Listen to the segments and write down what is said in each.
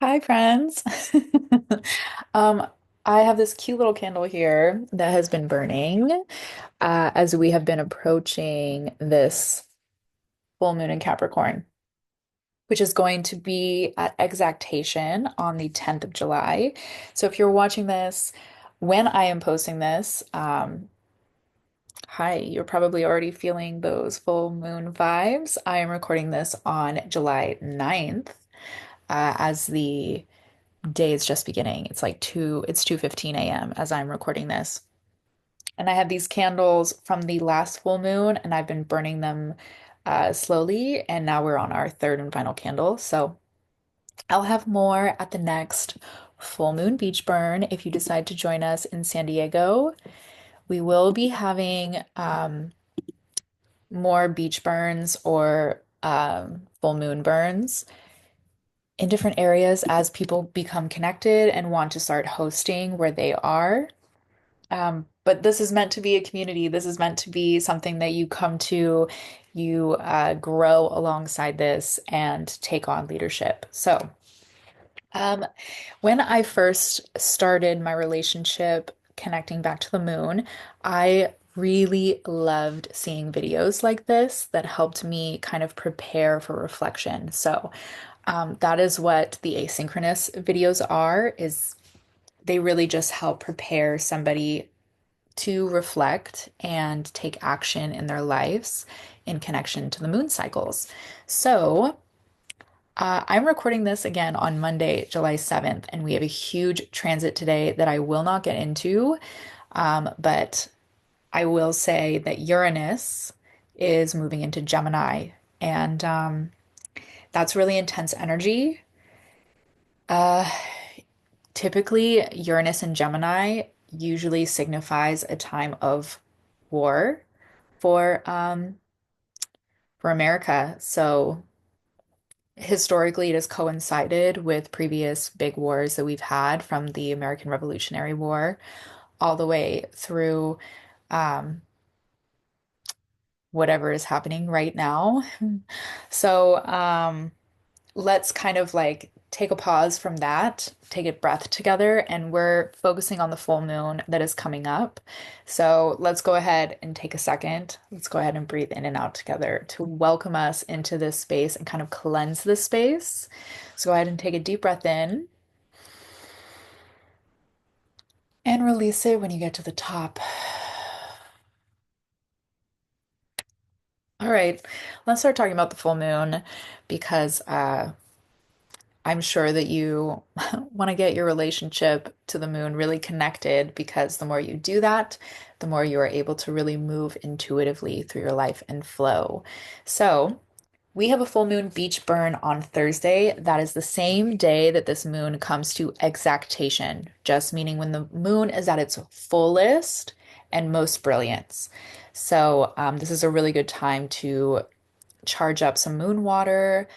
Hi, friends. Um, I have this cute little candle here that has been burning as we have been approaching this full moon in Capricorn, which is going to be at exactation on the 10th of July. So if you're watching this when I am posting this, hi, you're probably already feeling those full moon vibes. I am recording this on July 9th, as the day is just beginning. It's 2:15 a.m. as I'm recording this. And I have these candles from the last full moon, and I've been burning them slowly. And now we're on our third and final candle. So I'll have more at the next full moon beach burn if you decide to join us in San Diego. We will be having more beach burns or full moon burns in different areas as people become connected and want to start hosting where they are. But this is meant to be a community. This is meant to be something that you come to, you grow alongside this and take on leadership. So, um, when I first started my relationship connecting back to the moon, I really loved seeing videos like this that helped me kind of prepare for reflection. So, that is what the asynchronous videos are, is they really just help prepare somebody to reflect and take action in their lives in connection to the moon cycles. So, I'm recording this again on Monday, July 7th, and we have a huge transit today that I will not get into. But I will say that Uranus is moving into Gemini, and that's really intense energy. Uh, Typically, Uranus and Gemini usually signifies a time of war for um for America. So historically it has coincided with previous big wars that we've had from the American Revolutionary War all the way through um whatever is happening right now. So let's kind of like take a pause from that, take a breath together, and we're focusing on the full moon that is coming up. So let's go ahead and take a second. Let's go ahead and breathe in and out together to welcome us into this space and kind of cleanse this space. So go ahead and take a deep breath in and release it when you get to the top. All right, let's start talking about the full moon because I'm sure that you want to get your relationship to the moon really connected, because the more you do that, the more you are able to really move intuitively through your life and flow. So, we have a full moon beach burn on Thursday. That is the same day that this moon comes to exactation, just meaning when the moon is at its fullest and most brilliance. So, this is a really good time to charge up some moon water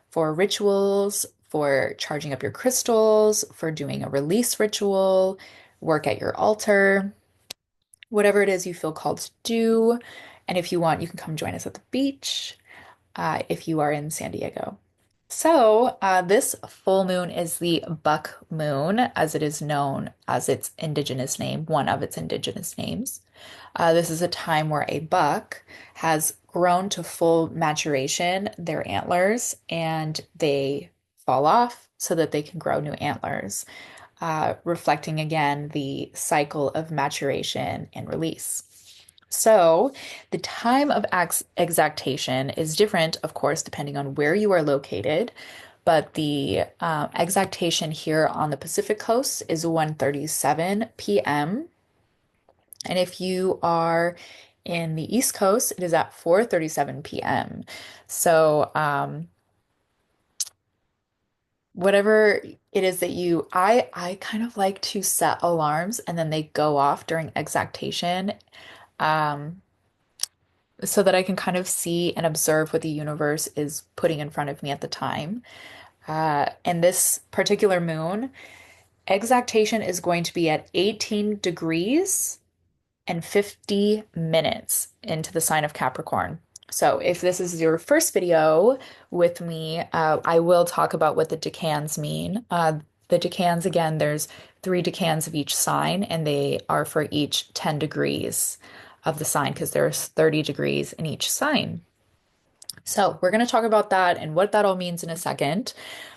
for rituals, for charging up your crystals, for doing a release ritual, work at your altar, whatever it is you feel called to do. And if you want, you can come join us at the beach if you are in San Diego. So, this full moon is the buck moon, as it is known as its indigenous name, one of its indigenous names. This is a time where a buck has grown to full maturation, their antlers, and they fall off so that they can grow new antlers, reflecting again the cycle of maturation and release. So, the time of exactation is different, of course, depending on where you are located. But the exactation here on the Pacific coast is 1:37 p.m. And if you are in the East Coast, it is at 4:37 p.m. So, whatever it is that I kind of like to set alarms and then they go off during exactation, um, so that I can kind of see and observe what the universe is putting in front of me at the time. And this particular moon, exactation is going to be at 18 degrees and 50 minutes into the sign of Capricorn. So if this is your first video with me, I will talk about what the decans mean. The decans, again, there's three decans of each sign, and they are for each 10 degrees of the sign because there's 30 degrees in each sign. So we're going to talk about that and what that all means in a second.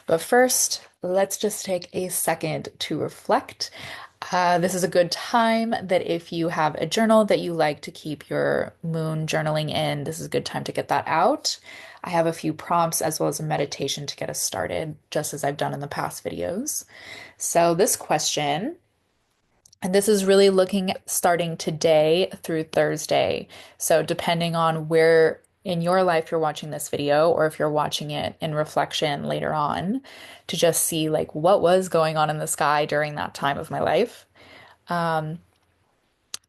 But first, let's just take a second to reflect. This is a good time that if you have a journal that you like to keep your moon journaling in, this is a good time to get that out. I have a few prompts as well as a meditation to get us started, just as I've done in the past videos. So this question, and this is really looking starting today through Thursday. So depending on where in your life you're watching this video, or if you're watching it in reflection later on, to just see like what was going on in the sky during that time of my life.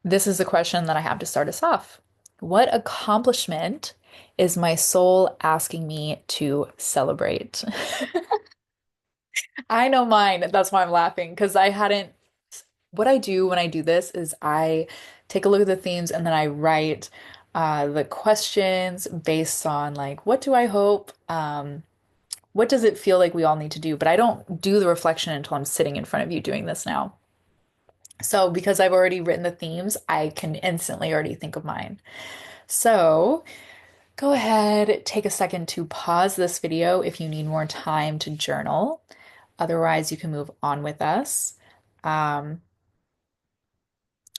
This is the question that I have to start us off. What accomplishment is my soul asking me to celebrate? I know mine. That's why I'm laughing because I hadn't. What I do when I do this is I take a look at the themes and then I write the questions based on like, what do I hope? What does it feel like we all need to do? But I don't do the reflection until I'm sitting in front of you doing this now. So because I've already written the themes, I can instantly already think of mine. So go ahead, take a second to pause this video if you need more time to journal. Otherwise, you can move on with us. Um,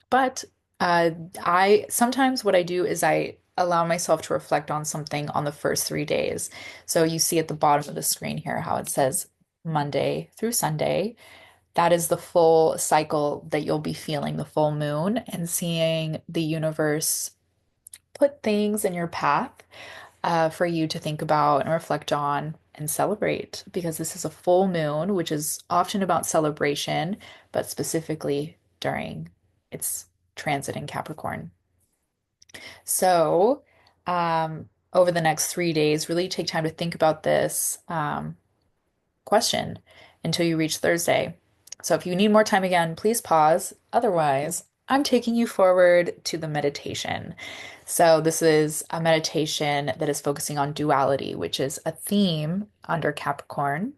but I sometimes what I do is I allow myself to reflect on something on the first 3 days. So you see at the bottom of the screen here how it says Monday through Sunday. That is the full cycle that you'll be feeling the full moon and seeing the universe put things in your path for you to think about and reflect on and celebrate because this is a full moon, which is often about celebration, but specifically during its transit in Capricorn. So, over the next 3 days, really take time to think about this question until you reach Thursday. So, if you need more time again, please pause. Otherwise, I'm taking you forward to the meditation. So, this is a meditation that is focusing on duality, which is a theme under Capricorn.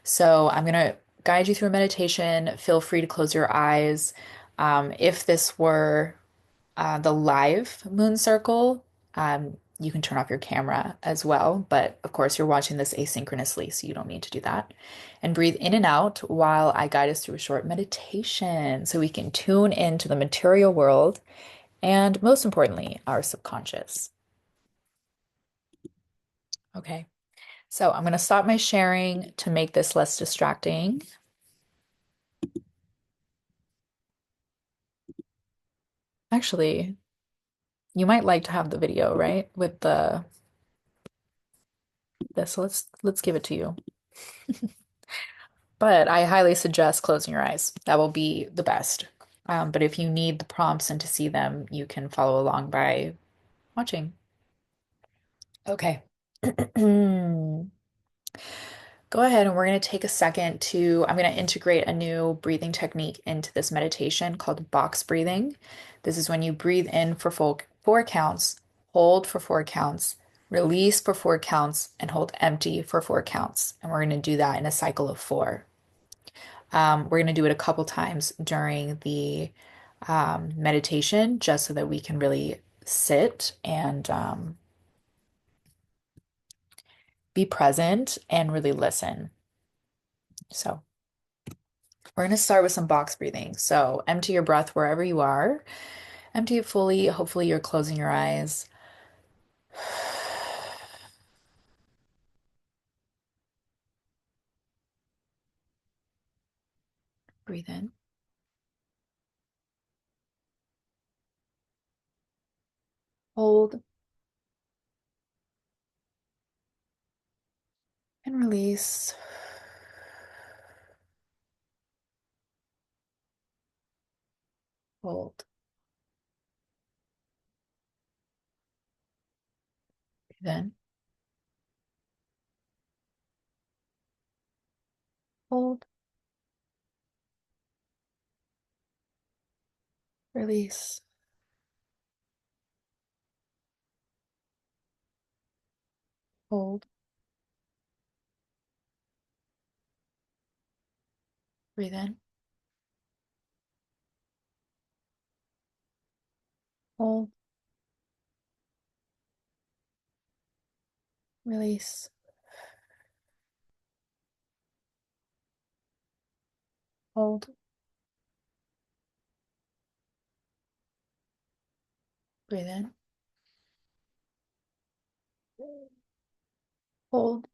So, I'm going to guide you through a meditation. Feel free to close your eyes. If this were the live moon circle, you can turn off your camera as well. But of course, you're watching this asynchronously, so you don't need to do that. And breathe in and out while I guide us through a short meditation so we can tune into the material world and, most importantly, our subconscious. Okay, so I'm going to stop my sharing to make this less distracting. Actually, you might like to have the video, right? With the this. Let's give it to you. But I highly suggest closing your eyes. That will be the best. But if you need the prompts and to see them, you can follow along by watching. Okay. Go ahead and we're going to take a second to, I'm going to integrate a new breathing technique into this meditation called box breathing. This is when you breathe in for full 4 counts, hold for 4 counts, release for 4 counts, and hold empty for 4 counts. And we're going to do that in a cycle of four. We're going to do it a couple times during the meditation just so that we can really sit and be present and really listen. So, we're going to start with some box breathing. So, empty your breath wherever you are. Empty it fully. Hopefully, you're closing your eyes. Breathe in. Hold and release. Hold. Breathe in. Hold. Release. Hold. Breathe in. Hold. Release. Hold. Breathe in. Hold.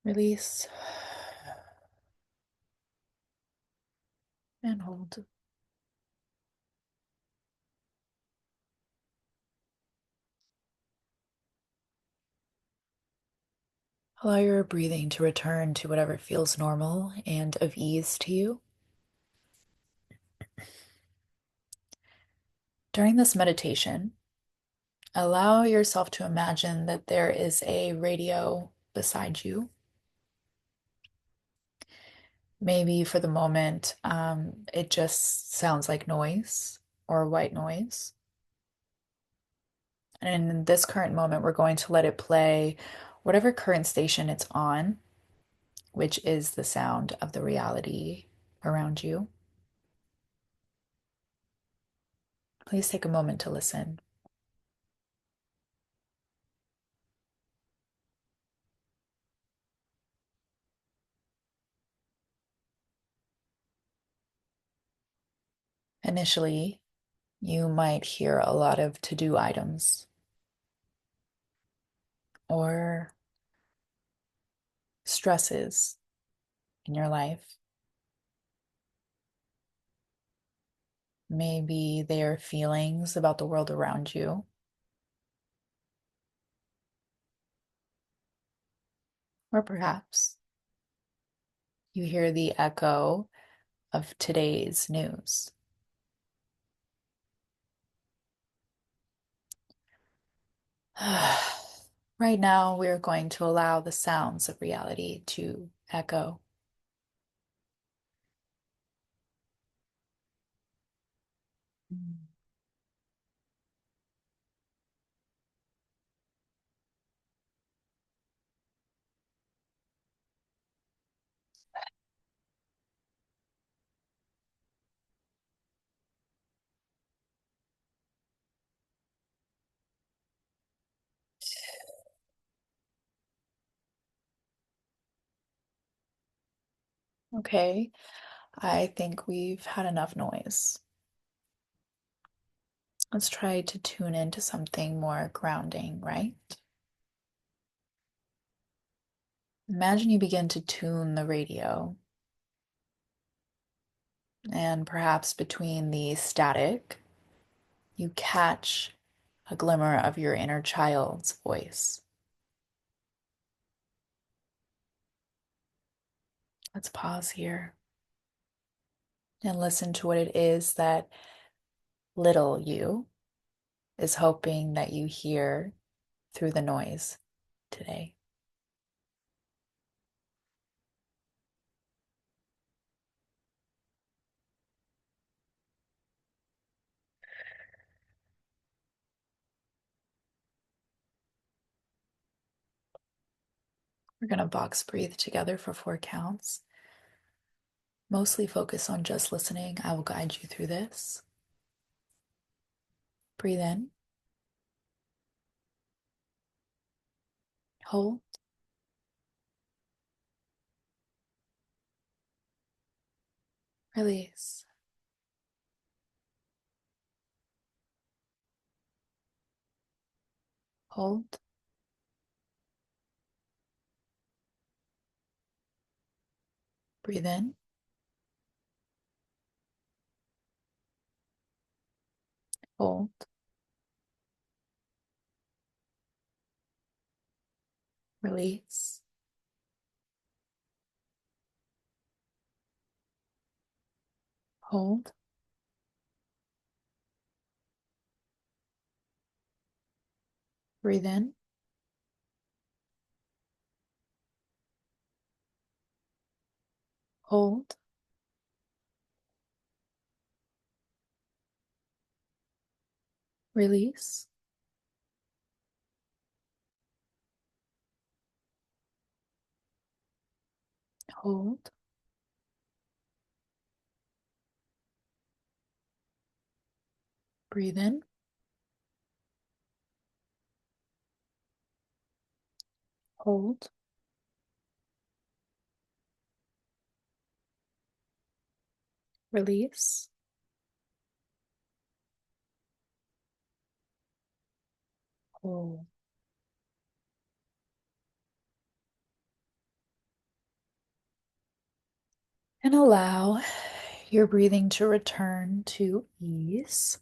Release. And hold. Allow your breathing to return to whatever feels normal and of ease to you. During this meditation, allow yourself to imagine that there is a radio beside you. Maybe for the moment, it just sounds like noise or white noise. And in this current moment, we're going to let it play whatever current station it's on, which is the sound of the reality around you. Please take a moment to listen. Initially, you might hear a lot of to-do items or stresses in your life. Maybe they are feelings about the world around you, or perhaps you hear the echo of today's news. Right now, we're going to allow the sounds of reality to echo. Okay, I think we've had enough noise. Let's try to tune into something more grounding, right? Imagine you begin to tune the radio, and perhaps between the static, you catch a glimmer of your inner child's voice. Let's pause here and listen to what it is that little you is hoping that you hear through the noise today. We're going to box breathe together for 4 counts. Mostly focus on just listening. I will guide you through this. Breathe in. Hold. Release. Hold. Breathe in. Hold. Release. Hold. Breathe in. Hold. Release. Hold. Breathe in. Hold. Release. Hold. And allow your breathing to return to ease.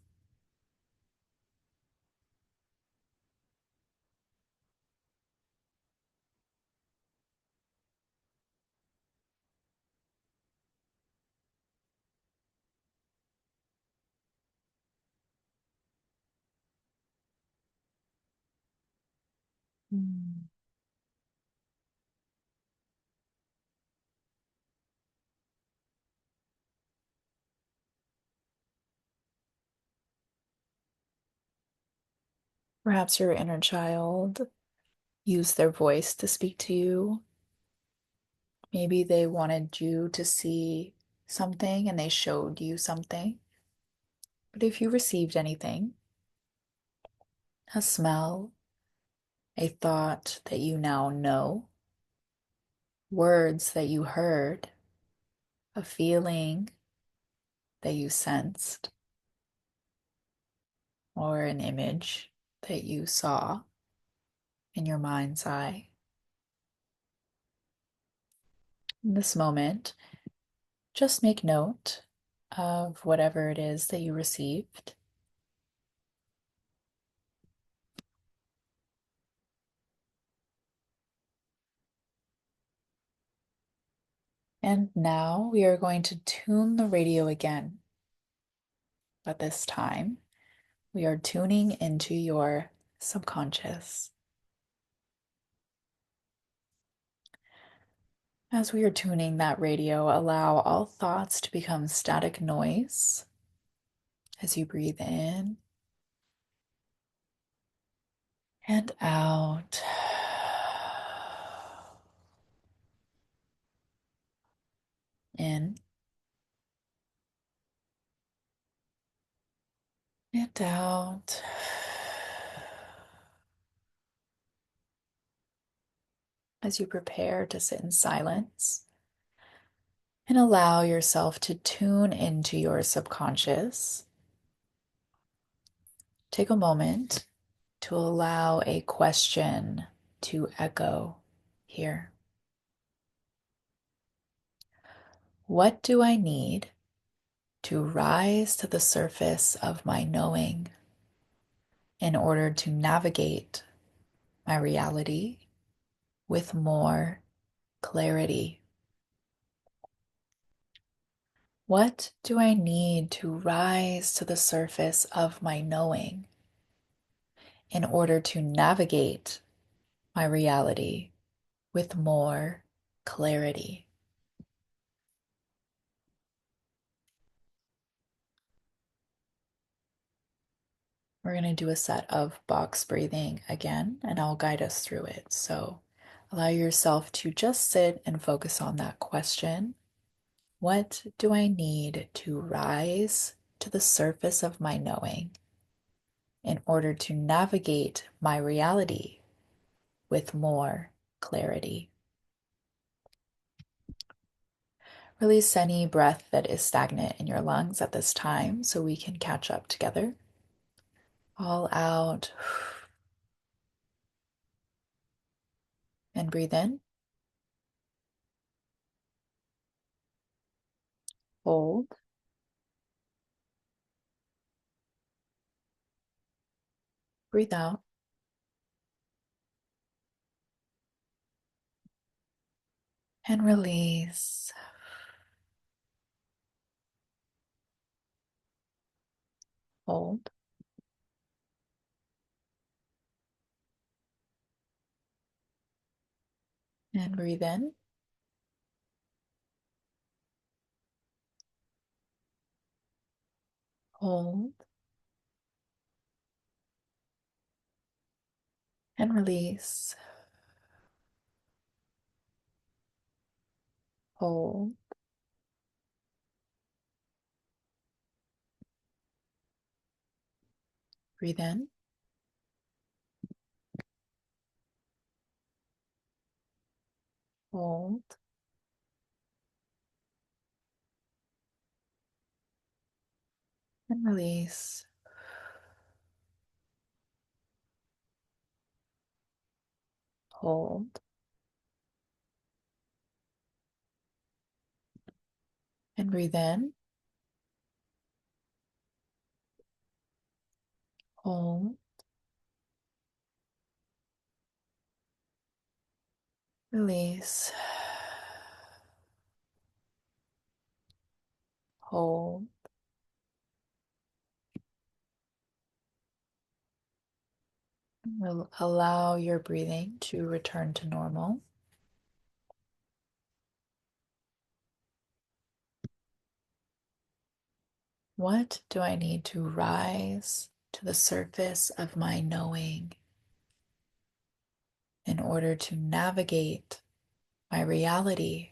Mm. Perhaps your inner child used their voice to speak to you. Maybe they wanted you to see something and they showed you something. But if you received anything, a smell, a thought that you now know, words that you heard, a feeling that you sensed, or an image that you saw in your mind's eye, in this moment, just make note of whatever it is that you received. And now we are going to tune the radio again, but this time we are tuning into your subconscious. As we are tuning that radio, allow all thoughts to become static noise as you breathe in and out. In and out. As you prepare to sit in silence and allow yourself to tune into your subconscious, take a moment to allow a question to echo here. What do I need to rise to the surface of my knowing in order to navigate my reality with more clarity? What do I need to rise to the surface of my knowing in order to navigate my reality with more clarity? We're going to do a set of box breathing again, and I'll guide us through it. So allow yourself to just sit and focus on that question. What do I need to rise to the surface of my knowing in order to navigate my reality with more clarity? Release any breath that is stagnant in your lungs at this time so we can catch up together. All out and breathe in. Hold breathe out, and release. Hold and breathe in. Hold and release. Hold. Breathe in. Hold. And release. Hold. And breathe in. Hold. Release. Hold. Allow your breathing to return to normal. What do I need to rise to the surface of my knowing in order to navigate my reality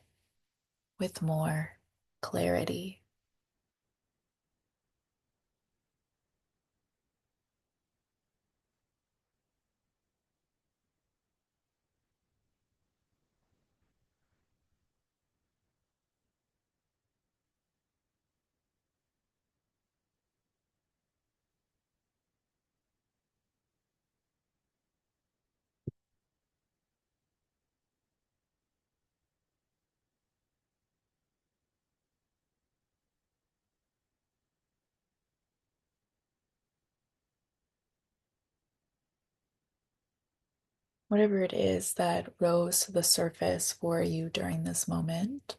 with more clarity? Whatever it is that rose to the surface for you during this moment,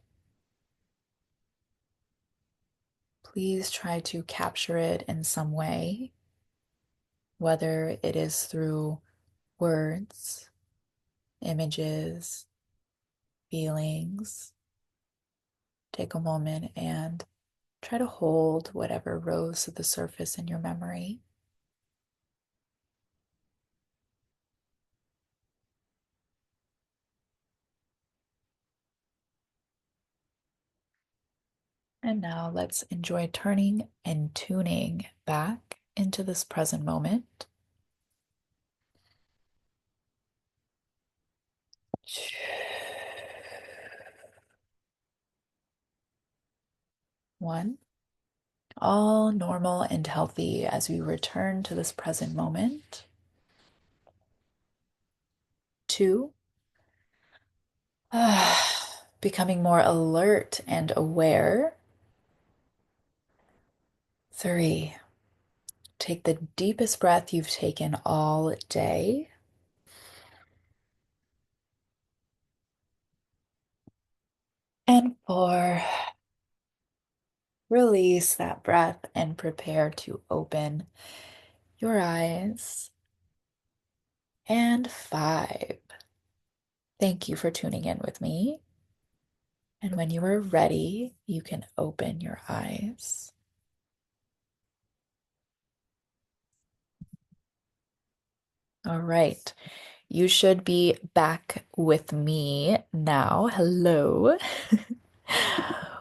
please try to capture it in some way, whether it is through words, images, feelings. Take a moment and try to hold whatever rose to the surface in your memory. And now let's enjoy turning and tuning back into this present moment. One, all normal and healthy as we return to this present moment. Two, becoming more alert and aware. Three, take the deepest breath you've taken all day. And four, release that breath and prepare to open your eyes. And five, thank you for tuning in with me. And when you are ready, you can open your eyes. All right. You should be back with me now. Hello.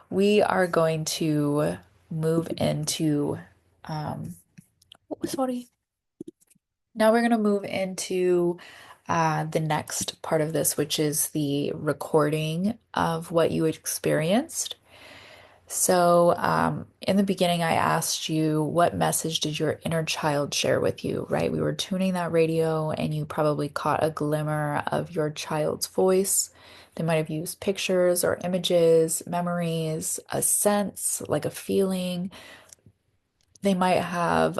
We are going to move into, sorry. Now we're going to move into the next part of this, which is the recording of what you experienced. So, in the beginning, I asked you, what message did your inner child share with you, right? We were tuning that radio, and you probably caught a glimmer of your child's voice. They might have used pictures or images, memories, a sense, like a feeling. They might have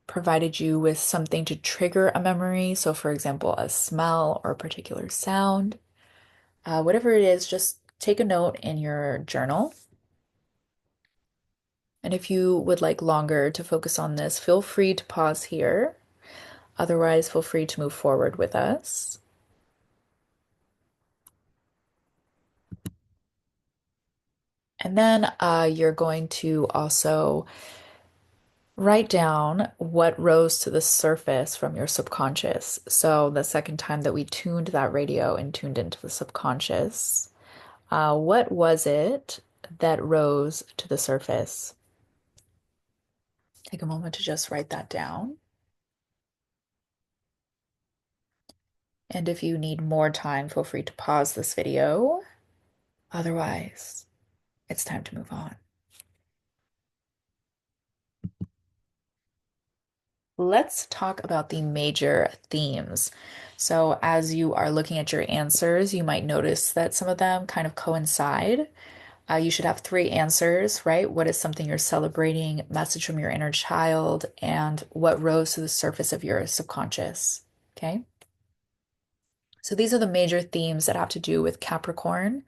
provided you with something to trigger a memory. So, for example, a smell or a particular sound. Whatever it is, just take a note in your journal. And if you would like longer to focus on this, feel free to pause here. Otherwise, feel free to move forward with us. And then you're going to also write down what rose to the surface from your subconscious. So the second time that we tuned that radio and tuned into the subconscious, What was it that rose to the surface? Take a moment to just write that down. And if you need more time, feel free to pause this video. Otherwise, it's time to move on. Let's talk about the major themes. So, as you are looking at your answers, you might notice that some of them kind of coincide. You should have three answers, right? What is something you're celebrating, message from your inner child, and what rose to the surface of your subconscious. Okay. So these are the major themes that have to do with Capricorn.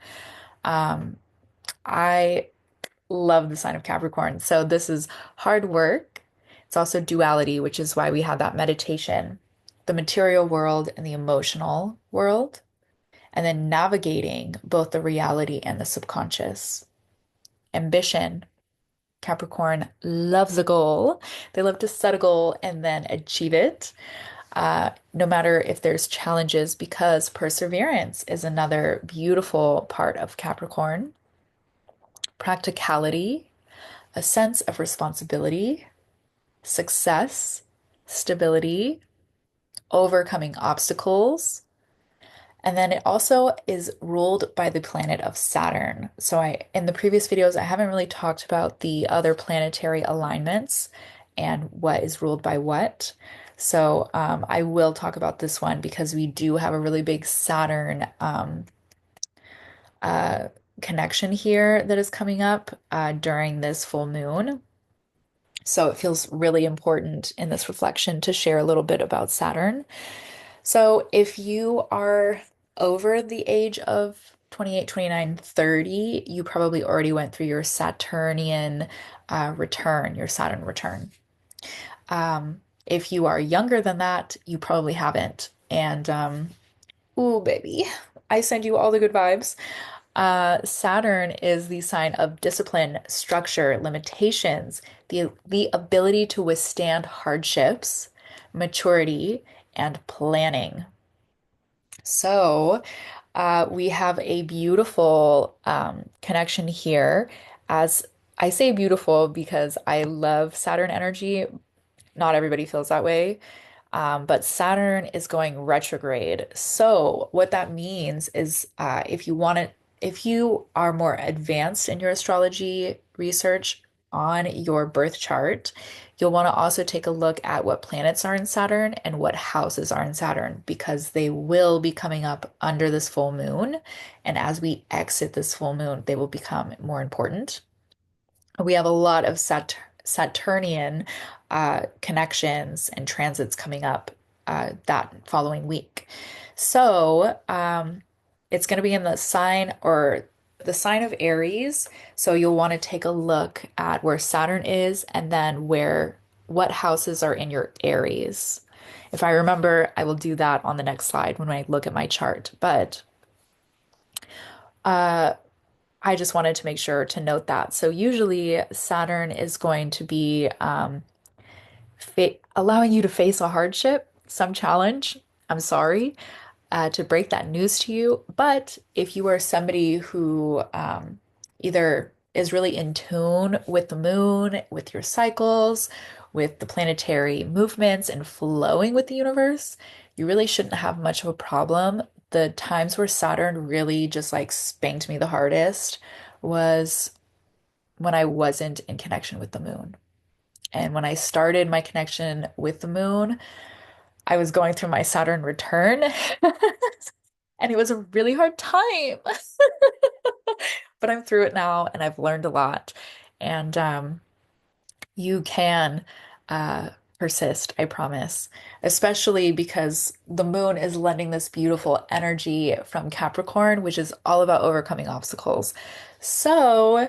Um, I love the sign of Capricorn. So this is hard work. It's also duality, which is why we had that meditation, the material world and the emotional world, and then navigating both the reality and the subconscious. Ambition. Capricorn loves a goal. They love to set a goal and then achieve it, no matter if there's challenges, because perseverance is another beautiful part of Capricorn. Practicality, a sense of responsibility, success, stability, overcoming obstacles. And then it also is ruled by the planet of Saturn. So in the previous videos, I haven't really talked about the other planetary alignments and what is ruled by what. So I will talk about this one because we do have a really big Saturn uh, connection here that is coming up during this full moon. So it feels really important in this reflection to share a little bit about Saturn. So if you are over the age of 28, 29, 30, you probably already went through your Saturnian return, your Saturn return. If you are younger than that, you probably haven't. And ooh, baby, I send you all the good vibes. Saturn is the sign of discipline, structure, limitations, the ability to withstand hardships, maturity, and planning. So, we have a beautiful connection here. As I say beautiful because I love Saturn energy. Not everybody feels that way. But Saturn is going retrograde. So what that means is if you are more advanced in your astrology research on your birth chart, you'll want to also take a look at what planets are in Saturn and what houses are in Saturn because they will be coming up under this full moon. And as we exit this full moon, they will become more important. We have a lot of Saturnian connections and transits coming up that following week. So it's going to be in the sign or the sign of Aries. So you'll want to take a look at where Saturn is and then what houses are in your Aries. If I remember, I will do that on the next slide when I look at my chart. But uh, I just wanted to make sure to note that. So usually Saturn is going to be allowing you to face a hardship, some challenge. I'm sorry to break that news to you, but if you are somebody who either is really in tune with the moon, with your cycles, with the planetary movements, and flowing with the universe, you really shouldn't have much of a problem. The times where Saturn really just like spanked me the hardest was when I wasn't in connection with the moon. And when I started my connection with the moon, I was going through my Saturn return, and it was a really hard time. But I'm through it now and I've learned a lot. And you can uh, persist, I promise, especially because the moon is lending this beautiful energy from Capricorn, which is all about overcoming obstacles. So,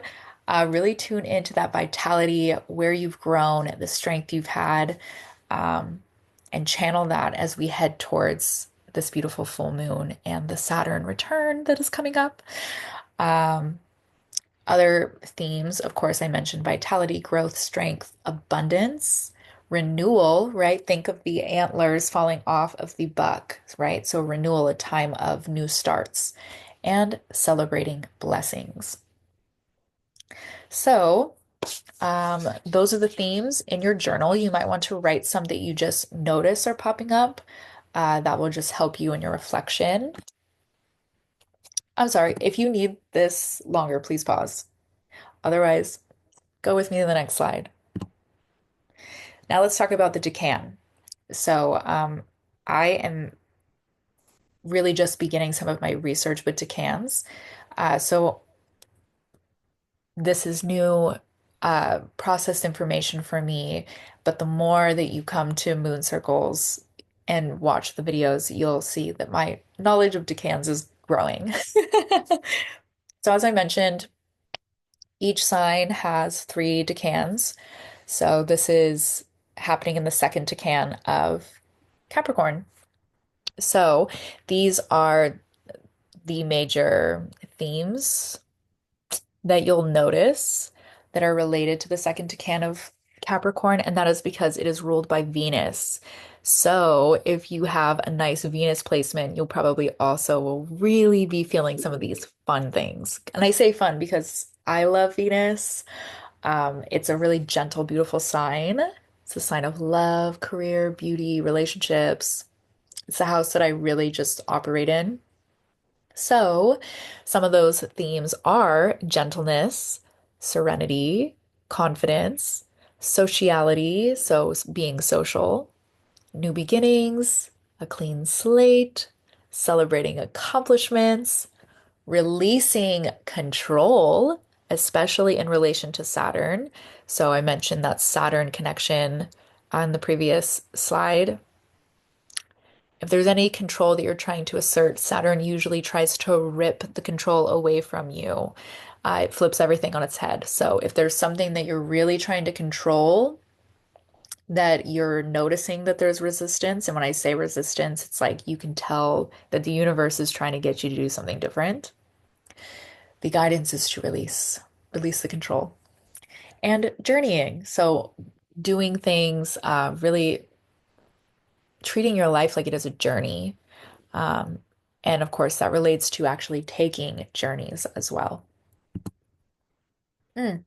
really tune into that vitality, where you've grown, the strength you've had, um, and channel that as we head towards this beautiful full moon and the Saturn return that is coming up. Um, Other themes, of course, I mentioned vitality, growth, strength, abundance, renewal, right? Think of the antlers falling off of the buck, right? So renewal, a time of new starts. and celebrating blessings. So, those are the themes in your journal. You might want to write some that you just notice are popping up. That will just help you in your reflection. I'm sorry, if you need this longer, please pause. Otherwise, go with me to the next slide. Now let's talk about the Decan. So, I am really just beginning some of my research with Decans. So this is new processed information for me, but the more that you come to moon circles and watch the videos, you'll see that my knowledge of decans is growing. So as I mentioned, each sign has three decans. So this is happening in the second decan of Capricorn. So these are the major themes that you'll notice that are related to the second decan of Capricorn, and that is because it is ruled by Venus. So, if you have a nice Venus placement, you'll probably also will really be feeling some of these fun things. And I say fun because I love Venus. It's a really gentle, beautiful sign. It's a sign of love, career, beauty, relationships. It's a house that I really just operate in. So, some of those themes are gentleness, serenity, confidence, sociality, so being social, new beginnings, a clean slate, celebrating accomplishments, releasing control, especially in relation to Saturn. So, I mentioned that Saturn connection on the previous slide. If there's any control that you're trying to assert, Saturn usually tries to rip the control away from you. It flips everything on its head. So if there's something that you're really trying to control, that you're noticing that there's resistance, and when I say resistance, it's like you can tell that the universe is trying to get you to do something different. The guidance is to release the control. And journeying. So doing things, really treating your life like it is a journey. Um, and of course, that relates to actually taking journeys as well. Mm.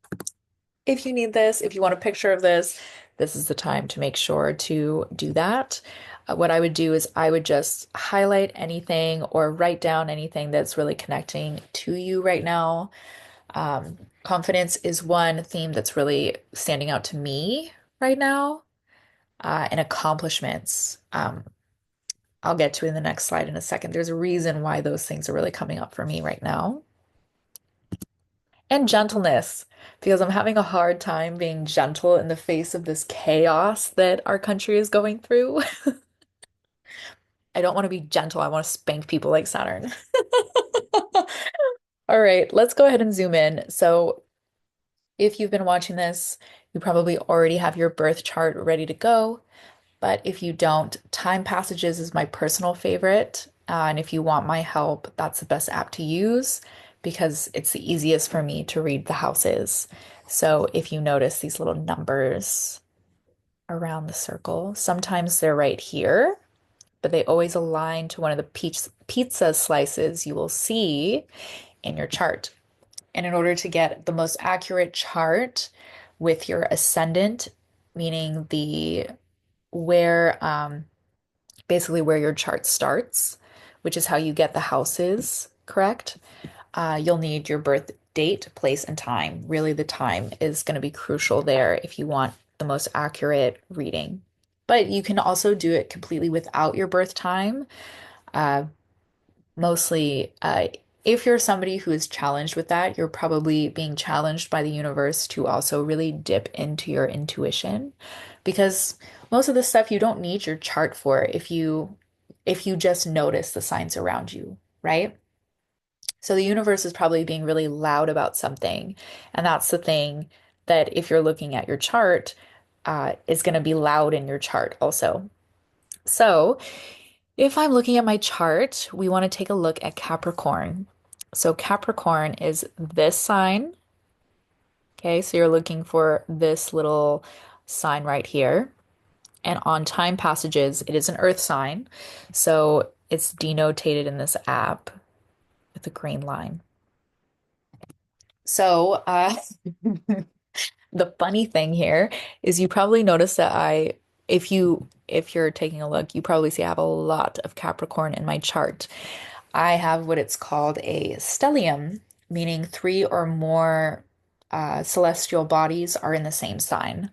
If you need this, if you want a picture of this, this is the time to make sure to do that. What I would do is I would just highlight anything or write down anything that's really connecting to you right now. Confidence is one theme that's really standing out to me right now, and accomplishments. I'll get to in the next slide in a second. There's a reason why those things are really coming up for me right now. And gentleness, because I'm having a hard time being gentle in the face of this chaos that our country is going through. I don't want to be gentle. I want to spank people like Saturn. All right, let's go ahead and zoom in. So, if you've been watching this, you probably already have your birth chart ready to go. But if you don't, Time Passages is my personal favorite. And if you want my help, that's the best app to use because it's the easiest for me to read the houses. So if you notice these little numbers around the circle, sometimes they're right here, but they always align to one of the pizza slices you will see in your chart. And in order to get the most accurate chart with your ascendant, meaning the where basically where your chart starts, which is how you get the houses correct. You'll need your birth date, place, and time. Really, the time is going to be crucial there if you want the most accurate reading. But you can also do it completely without your birth time. Uh, Mostly, if you're somebody who is challenged with that, you're probably being challenged by the universe to also really dip into your intuition because most of the stuff you don't need your chart for if you just notice the signs around you, right? So the universe is probably being really loud about something, and that's the thing that if you're looking at your chart, is going to be loud in your chart also. So if I'm looking at my chart, we want to take a look at Capricorn. So Capricorn is this sign. Okay, so you're looking for this little sign right here. And on Time Passages, it is an earth sign. So it's denotated in this app It's a green line. So, the funny thing here is you probably notice that if you're taking a look, you probably see I have a lot of Capricorn in my chart. I have what it's called a stellium, meaning three or more celestial bodies are in the same sign.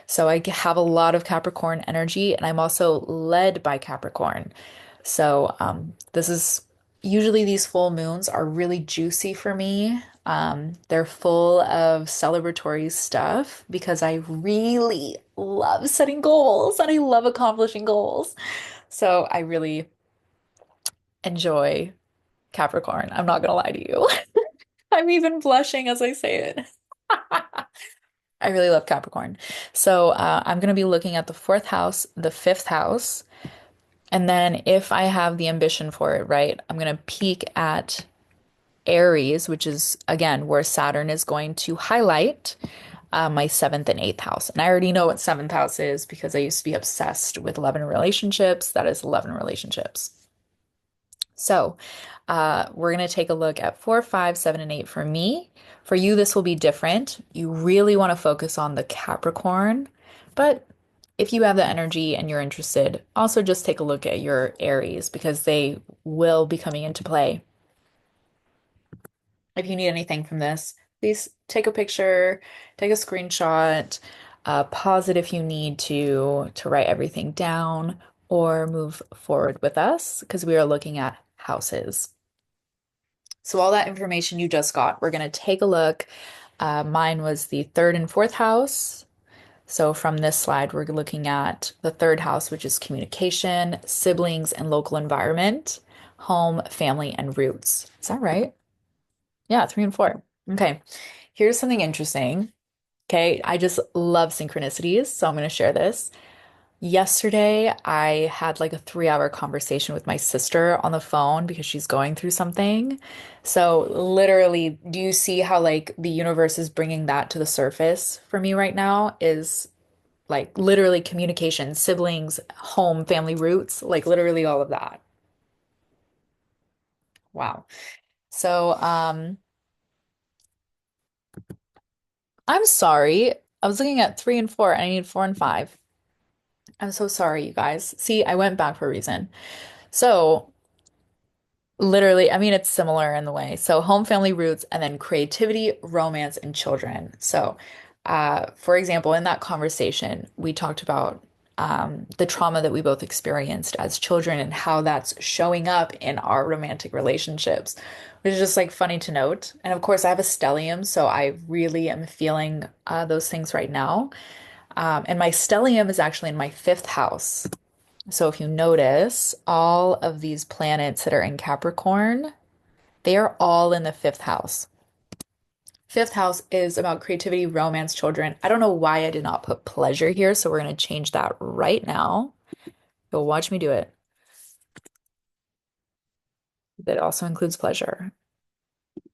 So I have a lot of Capricorn energy, and I'm also led by Capricorn. So this is usually these full moons are really juicy for me. They're full of celebratory stuff because I really love setting goals and I love accomplishing goals. So I really enjoy Capricorn. I'm not gonna lie to you. I'm even blushing as I say it. I really love Capricorn. So I'm going to be looking at the fourth house, the fifth house, and then if I have the ambition for it, right, I'm going to peek at Aries, which is again where Saturn is going to highlight my seventh and eighth house. And I already know what seventh house is because I used to be obsessed with 11 relationships. That is 11 relationships. So, we're going to take a look at four, five, seven, and eight for me. For you, this will be different. You really want to focus on the Capricorn, but if you have the energy and you're interested, also just take a look at your Aries because they will be coming into play. If you need anything from this, please take a picture, take a screenshot, pause it if you need to write everything down, or move forward with us because we are looking at houses. So all that information you just got, we're going to take a look. Mine was the third and fourth house. So from this slide, we're looking at the third house, which is communication, siblings, and local environment, home, family, and roots. Is that right? Yeah, three and four. Okay. Here's something interesting. Okay. I just love synchronicities. So I'm going to share this. Yesterday, I had like a 3 hour conversation with my sister on the phone because she's going through something. So, literally, do you see how like the universe is bringing that to the surface for me right now? Is like literally communication, siblings, home, family roots, like literally all of that. Wow. So, I'm sorry. I was looking at three and four, and I need four and five. I'm so sorry, you guys. See, I went back for a reason. So, literally, I mean, it's similar in the way. So, home, family, roots, and then creativity, romance, and children. So, for example, in that conversation, we talked about the trauma that we both experienced as children and how that's showing up in our romantic relationships, which is just like funny to note. And of course, I have a stellium, so I really am feeling those things right now. And my stellium is actually in my fifth house. So if you notice, all of these planets that are in Capricorn, they are all in the fifth house. Fifth house is about creativity, romance, children. I don't know why I did not put pleasure here, so we're going to change that right now. You'll watch me do it. That also includes pleasure.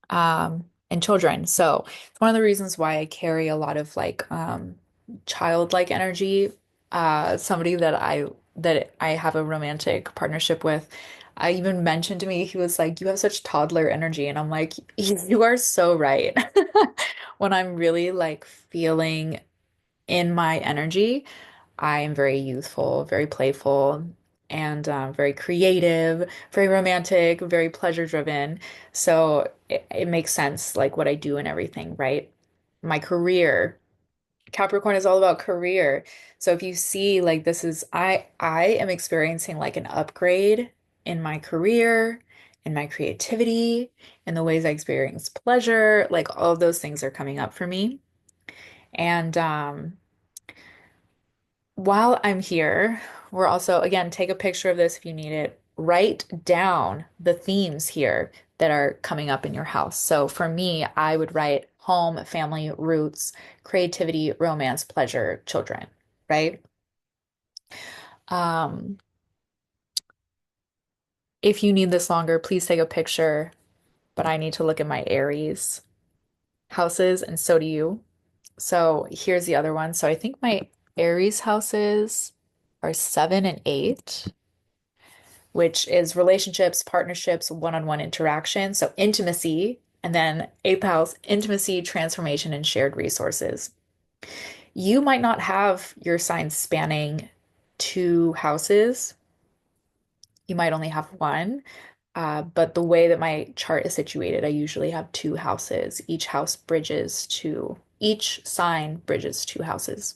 And children. So it's one of the reasons why I carry a lot of like childlike energy. Somebody that I have a romantic partnership with. I even mentioned to me, he was like, "You have such toddler energy," and I'm like, "You are so right." When I'm really like feeling in my energy, I am very youthful, very playful, and very creative, very romantic, very pleasure driven. So it makes sense, like what I do and everything, right? My career, Capricorn is all about career. So if you see, like this is, I am experiencing like an upgrade in my career, in my creativity, in the ways I experience pleasure, like all of those things are coming up for me. And while I'm here, we're also, again, take a picture of this if you need it. Write down the themes here that are coming up in your house. So for me, I would write home, family, roots, creativity, romance, pleasure, children, right? Um, if you need this longer, please take a picture, but I need to look at my Aries houses, and so do you. So here's the other one. So I think my Aries houses are seven and eight. which is relationships, partnerships, one-on-one interaction. So intimacy, and then eighth house, intimacy, transformation, and shared resources. You might not have your sign spanning two houses. You might only have one. But the way that my chart is situated, I usually have two houses. Each sign bridges two houses.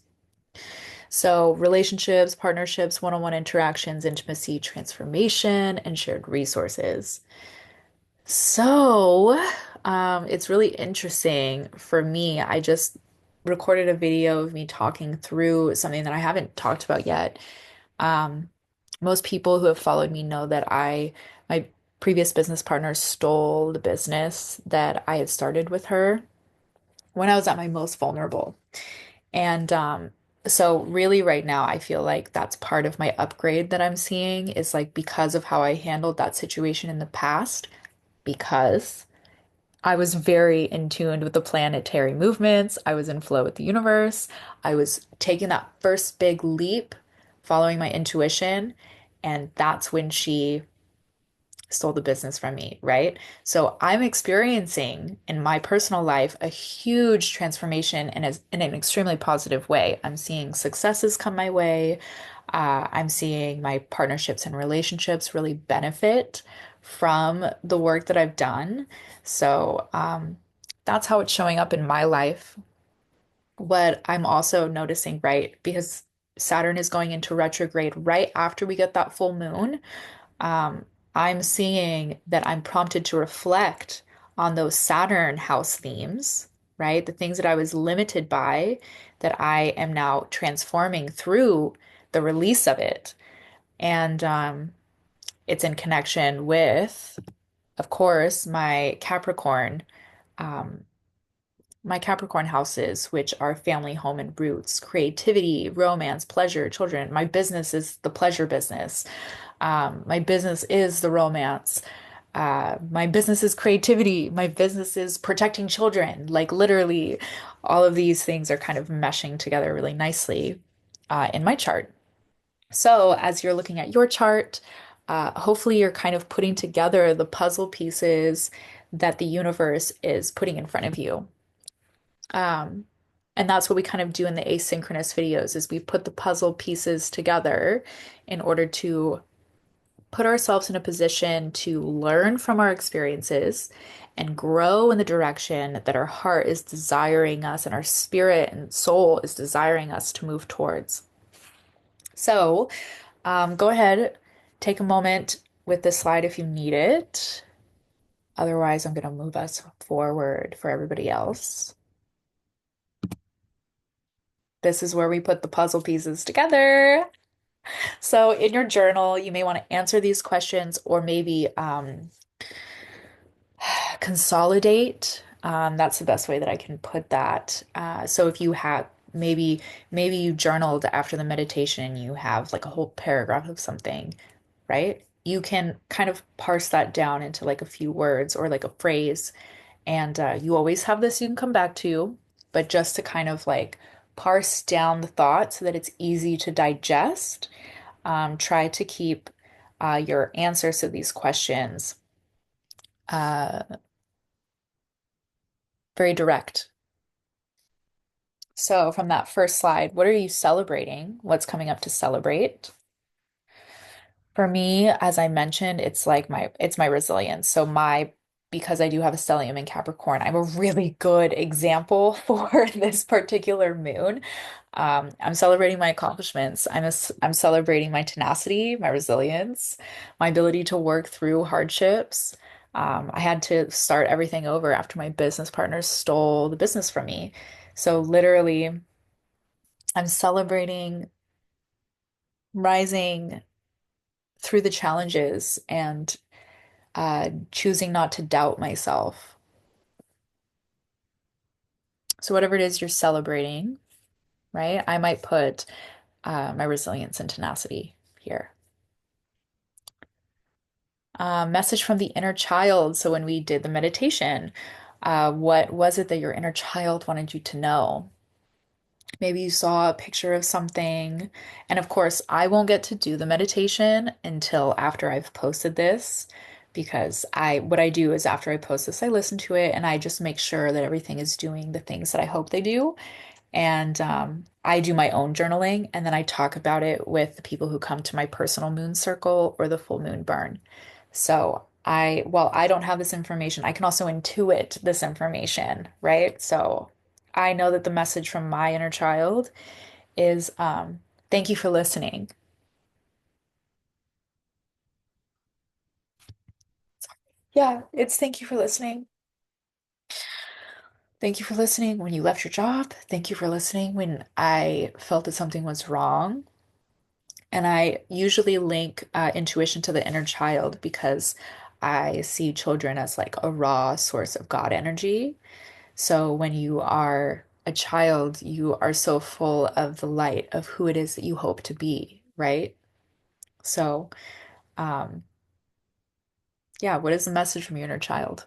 So relationships, partnerships, one-on-one interactions, intimacy, transformation, and shared resources. So, it's really interesting for me. I just recorded a video of me talking through something that I haven't talked about yet. Um, Most people who have followed me know that my previous business partner stole the business that I had started with her when I was at my most vulnerable. And so really right now I feel like that's part of my upgrade that I'm seeing is like because of how I handled that situation in the past, because I was very in tune with the planetary movements. I was in flow with the universe. I was taking that first big leap, following my intuition, and that's when she stole the business from me, right? So I'm experiencing in my personal life a huge transformation in an extremely positive way. I'm seeing successes come my way. I'm seeing my partnerships and relationships really benefit from the work that I've done. So that's how it's showing up in my life. What I'm also noticing, right, because Saturn is going into retrograde right after we get that full moon, um, I'm seeing that I'm prompted to reflect on those Saturn house themes, right? The things that I was limited by, that I am now transforming through the release of it. And it's in connection with, of course, um, my Capricorn houses, which are family, home, and roots, creativity, romance, pleasure, children. My business is the pleasure business. My business is the romance. My business is creativity. My business is protecting children. Like literally, all of these things are kind of meshing together really nicely in my chart. So, as you're looking at your chart, hopefully you're kind of putting together the puzzle pieces that the universe is putting in front of you. Um, and that's what we kind of do in the asynchronous videos is we put the puzzle pieces together in order to put ourselves in a position to learn from our experiences and grow in the direction that our heart is desiring us and our spirit and soul is desiring us to move towards. So, go ahead, take a moment with this slide if you need it. Otherwise, I'm going to move us forward for everybody else. This is where we put the puzzle pieces together. So, in your journal, you may want to answer these questions or maybe consolidate. That's the best way that I can put that. So if you have maybe you journaled after the meditation and you have like a whole paragraph of something, right? You can kind of parse that down into like a few words or like a phrase, and you always have this you can come back to, but just to kind of like parse down the thought so that it's easy to digest. Try to keep your answers to these questions uh, very direct. So, from that first slide, what are you celebrating? What's coming up to celebrate? For me, as I mentioned, it's my resilience. So my because I do have a stellium in Capricorn, I'm a really good example for this particular moon. I'm celebrating my accomplishments. I'm celebrating my tenacity, my resilience, my ability to work through hardships. I had to start everything over after my business partners stole the business from me. So literally, I'm celebrating rising through the challenges and choosing not to doubt myself. So, whatever it is you're celebrating, right? I might put my resilience and tenacity here. Message from the inner child. So, when we did the meditation, what was it that your inner child wanted you to know? Maybe you saw a picture of something. And of course, I won't get to do the meditation until after I've posted this because what I do is after I post this, I listen to it and I just make sure that everything is doing the things that I hope they do. And I do my own journaling and then I talk about it with the people who come to my personal moon circle or the full moon burn. So while I don't have this information, I can also intuit this information, right? So I know that the message from my inner child is thank you for listening. Yeah, it's thank you for listening. Thank you for listening when you left your job. Thank you for listening when I felt that something was wrong. And I usually link intuition to the inner child because I see children as like a raw source of God energy. So when you are a child, you are so full of the light of who it is that you hope to be, right? So, um, yeah, what is the message from your inner child?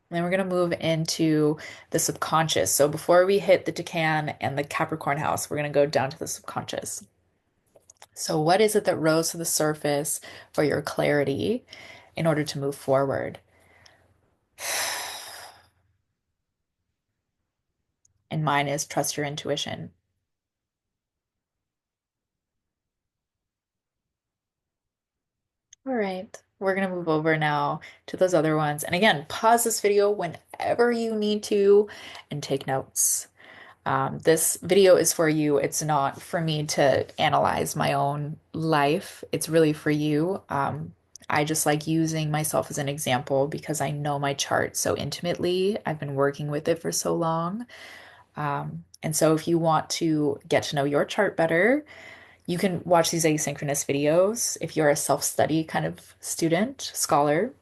And then we're going to move into the subconscious. So before we hit the Decan and the Capricorn house, we're going to go down to the subconscious. So, what is it that rose to the surface for your clarity in order to move forward? And mine is trust your intuition. All right, we're going to move over now to those other ones. And again, pause this video whenever you need to and take notes. This video is for you. It's not for me to analyze my own life. It's really for you. I just like using myself as an example because I know my chart so intimately. I've been working with it for so long. And so if you want to get to know your chart better, you can watch these asynchronous videos if you're a self-study kind of student, scholar.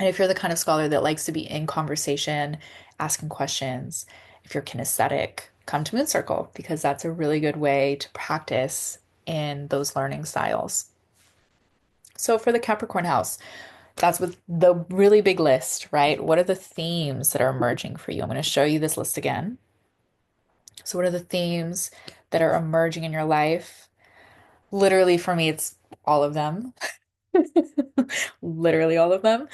And if you're the kind of scholar that likes to be in conversation, asking questions, if you're kinesthetic, come to Moon Circle because that's a really good way to practice in those learning styles. So for the Capricorn house, that's with the really big list, right? What are the themes that are emerging for you? I'm going to show you this list again. So what are the themes that are emerging in your life? Literally for me, it's all of them. Literally all of them.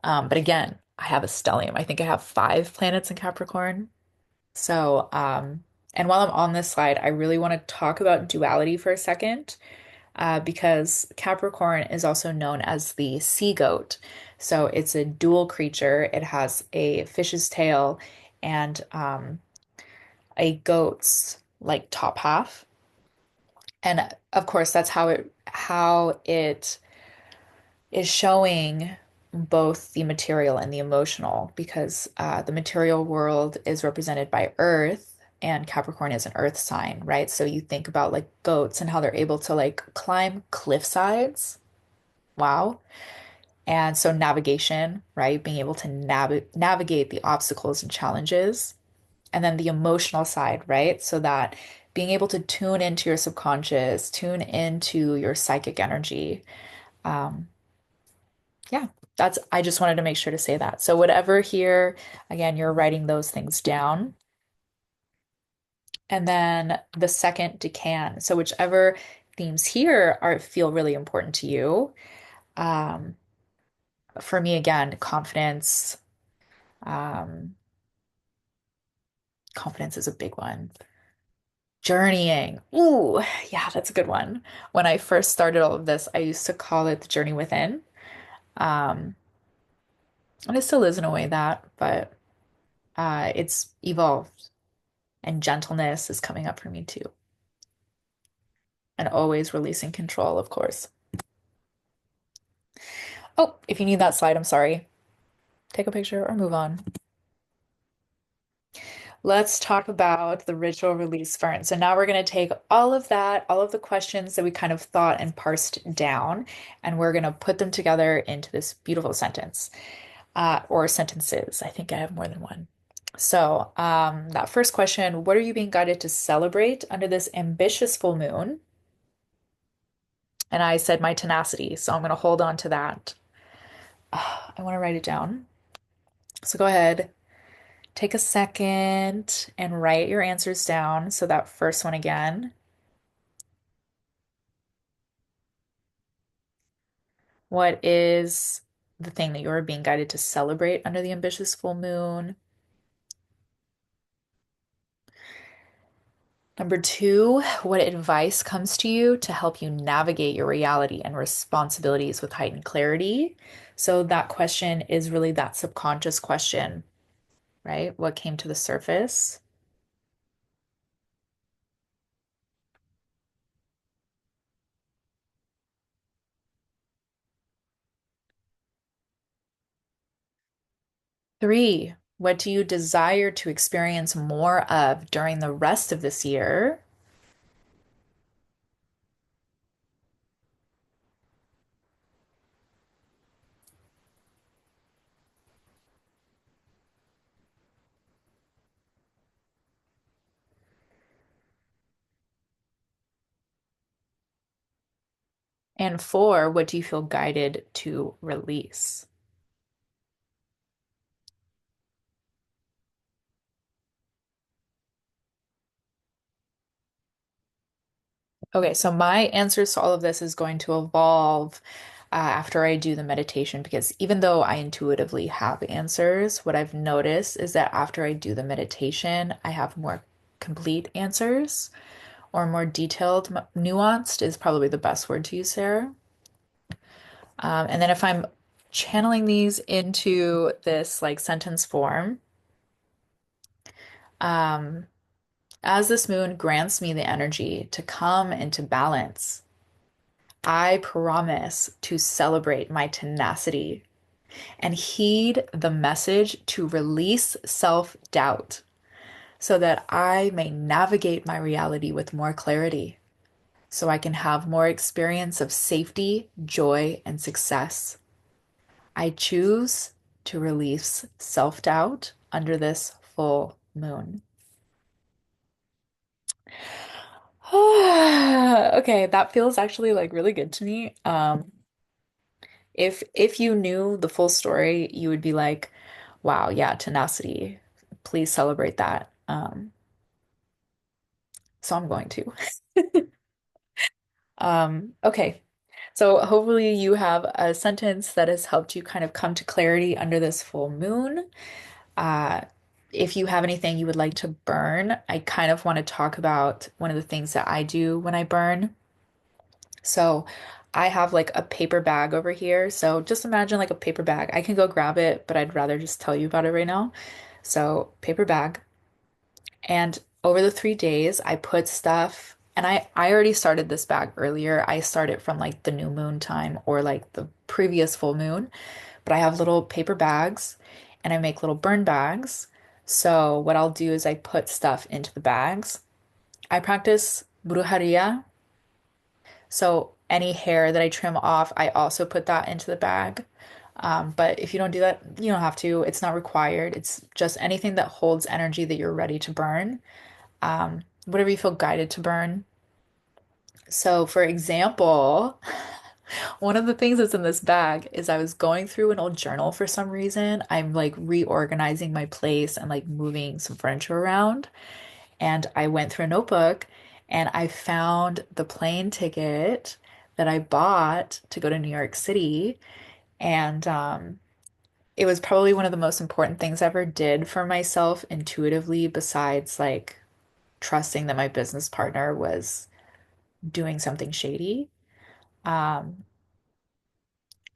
But again, I have a stellium. I think I have 5 planets in Capricorn. So, and while I'm on this slide, I really want to talk about duality for a second, because Capricorn is also known as the sea goat. So it's a dual creature. It has a fish's tail and a goat's like top half. And of course, that's how it is showing both the material and the emotional because the material world is represented by Earth and Capricorn is an Earth sign, right? So you think about like goats and how they're able to like climb cliff sides. Wow. And so navigation, right? Being able to navigate the obstacles and challenges. And then the emotional side, right? So that being able to tune into your subconscious, tune into your psychic energy. Um, Yeah, I just wanted to make sure to say that. So, whatever here, again, you're writing those things down. And then the second decan. So, whichever themes here feel really important to you. Um, for me, again, um, confidence is a big one. Journeying. Ooh, yeah, that's a good one. When I first started all of this, I used to call it the journey within. Um, and it still is in a way that, but it's evolved. And gentleness is coming up for me too. And always releasing control, of course. Oh, if you need that slide, I'm sorry. Take a picture or move on. Let's talk about the ritual release fern. So now we're going to take all of that, all of the questions that we kind of thought and parsed down, and we're going to put them together into this beautiful sentence, or sentences. I think I have more than one. So, that first question, what are you being guided to celebrate under this ambitious full moon? And I said my tenacity, so I'm going to hold on to that. I want to write it down. So go ahead, take a second and write your answers down. So that first one again. What is the thing that you're being guided to celebrate under the ambitious full moon? Number two, what advice comes to you to help you navigate your reality and responsibilities with heightened clarity? So that question is really that subconscious question, right? What came to the surface? Three, what do you desire to experience more of during the rest of this year? And four, what do you feel guided to release? Okay, so my answers to all of this is going to evolve after I do the meditation because even though I intuitively have answers, what I've noticed is that after I do the meditation, I have more complete answers or more detailed, nuanced is probably the best word to use, Sarah. And then if I'm channeling these into this like sentence form, um, as this moon grants me the energy to come into balance, I promise to celebrate my tenacity and heed the message to release self-doubt so that I may navigate my reality with more clarity, so I can have more experience of safety, joy, and success. I choose to release self-doubt under this full moon. Okay, that feels actually like really good to me. If you knew the full story, you would be like, wow, yeah, tenacity. Please celebrate that. So I'm going to. Okay. So hopefully you have a sentence that has helped you kind of come to clarity under this full moon. Uh, if you have anything you would like to burn, I kind of want to talk about one of the things that I do when I burn. So I have like a paper bag over here. So just imagine like a paper bag. I can go grab it, but I'd rather just tell you about it right now. So paper bag. And over the 3 days, I put stuff, and I already started this bag earlier. I started from like the new moon time or like the previous full moon, but I have little paper bags and I make little burn bags. So what I'll do is I put stuff into the bags. I practice brujeria. So any hair that I trim off, I also put that into the bag. But if you don't do that, you don't have to. It's not required. It's just anything that holds energy that you're ready to burn. Whatever you feel guided to burn. So, for example, one of the things that's in this bag is I was going through an old journal for some reason. I'm like reorganizing my place and like moving some furniture around. And I went through a notebook and I found the plane ticket that I bought to go to New York City. And it was probably one of the most important things I ever did for myself intuitively, besides like trusting that my business partner was doing something shady. Um,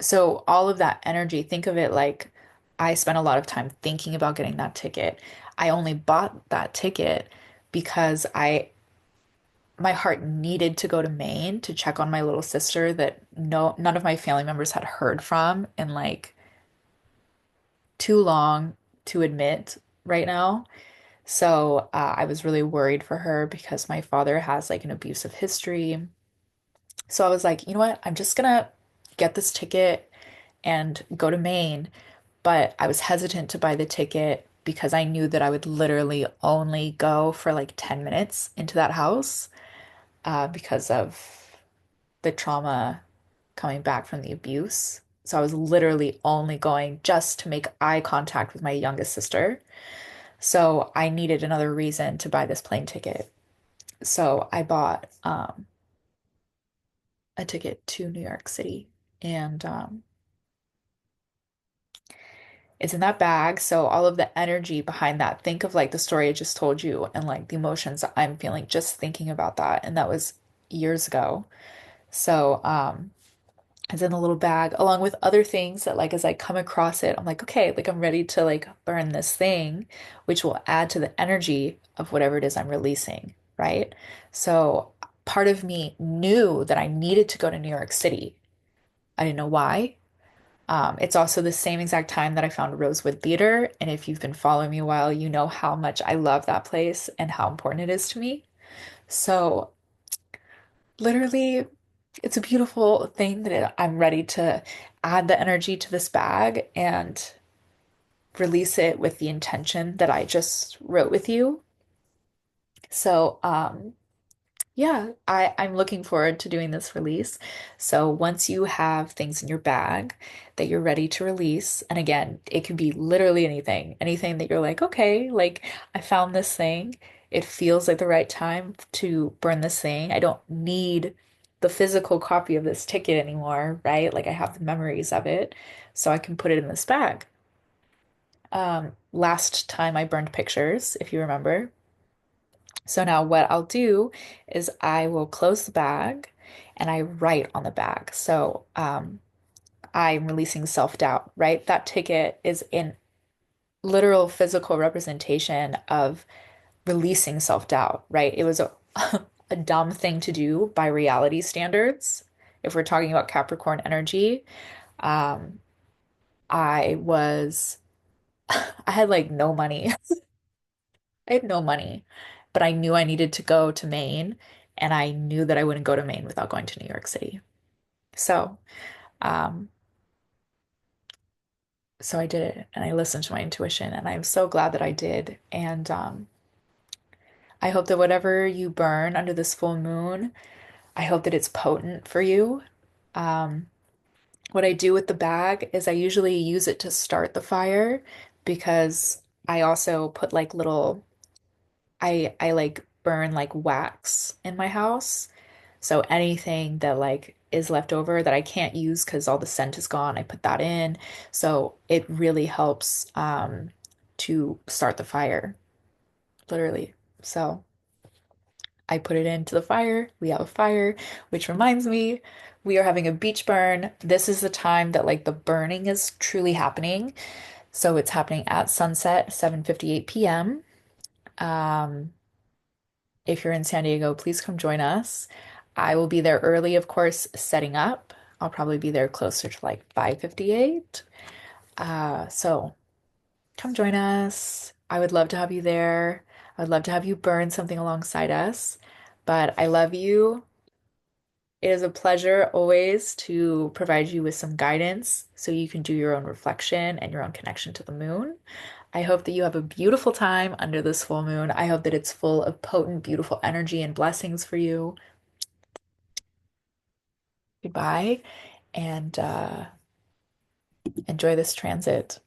so all of that energy, think of it like I spent a lot of time thinking about getting that ticket. I only bought that ticket because my heart needed to go to Maine to check on my little sister that none of my family members had heard from in like too long to admit right now. So I was really worried for her because my father has like an abusive history. So I was like, you know what? I'm just gonna get this ticket and go to Maine. But I was hesitant to buy the ticket because I knew that I would literally only go for like 10 minutes into that house because of the trauma coming back from the abuse. So I was literally only going just to make eye contact with my youngest sister. So I needed another reason to buy this plane ticket. So I bought a ticket to New York City, and it's in that bag. So all of the energy behind that, think of like the story I just told you and like the emotions that I'm feeling just thinking about that. And that was years ago. So it's in the little bag along with other things that like as I come across it, I'm like, okay, like I'm ready to like burn this thing, which will add to the energy of whatever it is I'm releasing, right? So part of me knew that I needed to go to New York City. I didn't know why. It's also the same exact time that I found Rosewood Theater. And if you've been following me a while, you know how much I love that place and how important it is to me. So, literally, it's a beautiful thing that I'm ready to add the energy to this bag and release it with the intention that I just wrote with you. So, yeah, I'm looking forward to doing this release. So once you have things in your bag that you're ready to release, and again, it can be literally anything, anything that you're like, okay, like I found this thing. It feels like the right time to burn this thing. I don't need the physical copy of this ticket anymore, right? Like I have the memories of it, so I can put it in this bag. Last time I burned pictures, if you remember. So now what I'll do is I will close the bag and I write on the bag. So I'm releasing self-doubt, right? That ticket is in literal physical representation of releasing self-doubt, right? It was a, a dumb thing to do by reality standards. If we're talking about Capricorn energy, um, I was, I had like no money. I had no money, but I knew I needed to go to Maine, and I knew that I wouldn't go to Maine without going to New York City. So, um, so I did it, and I listened to my intuition, and I'm so glad that I did. And I hope that whatever you burn under this full moon, I hope that it's potent for you. Um, what I do with the bag is I usually use it to start the fire because I also put like little I like burn like wax in my house. So anything that like is left over that I can't use because all the scent is gone, I put that in. So it really helps to start the fire, literally. So I put it into the fire. We have a fire, which reminds me, we are having a beach burn. This is the time that like the burning is truly happening. So it's happening at sunset, 7:58 p.m. Um, If you're in San Diego, please come join us. I will be there early, of course, setting up. I'll probably be there closer to like 5:58. So come join us. I would love to have you there. I would love to have you burn something alongside us. But I love you. It is a pleasure always to provide you with some guidance so you can do your own reflection and your own connection to the moon. I hope that you have a beautiful time under this full moon. I hope that it's full of potent, beautiful energy and blessings for you. Goodbye, and enjoy this transit.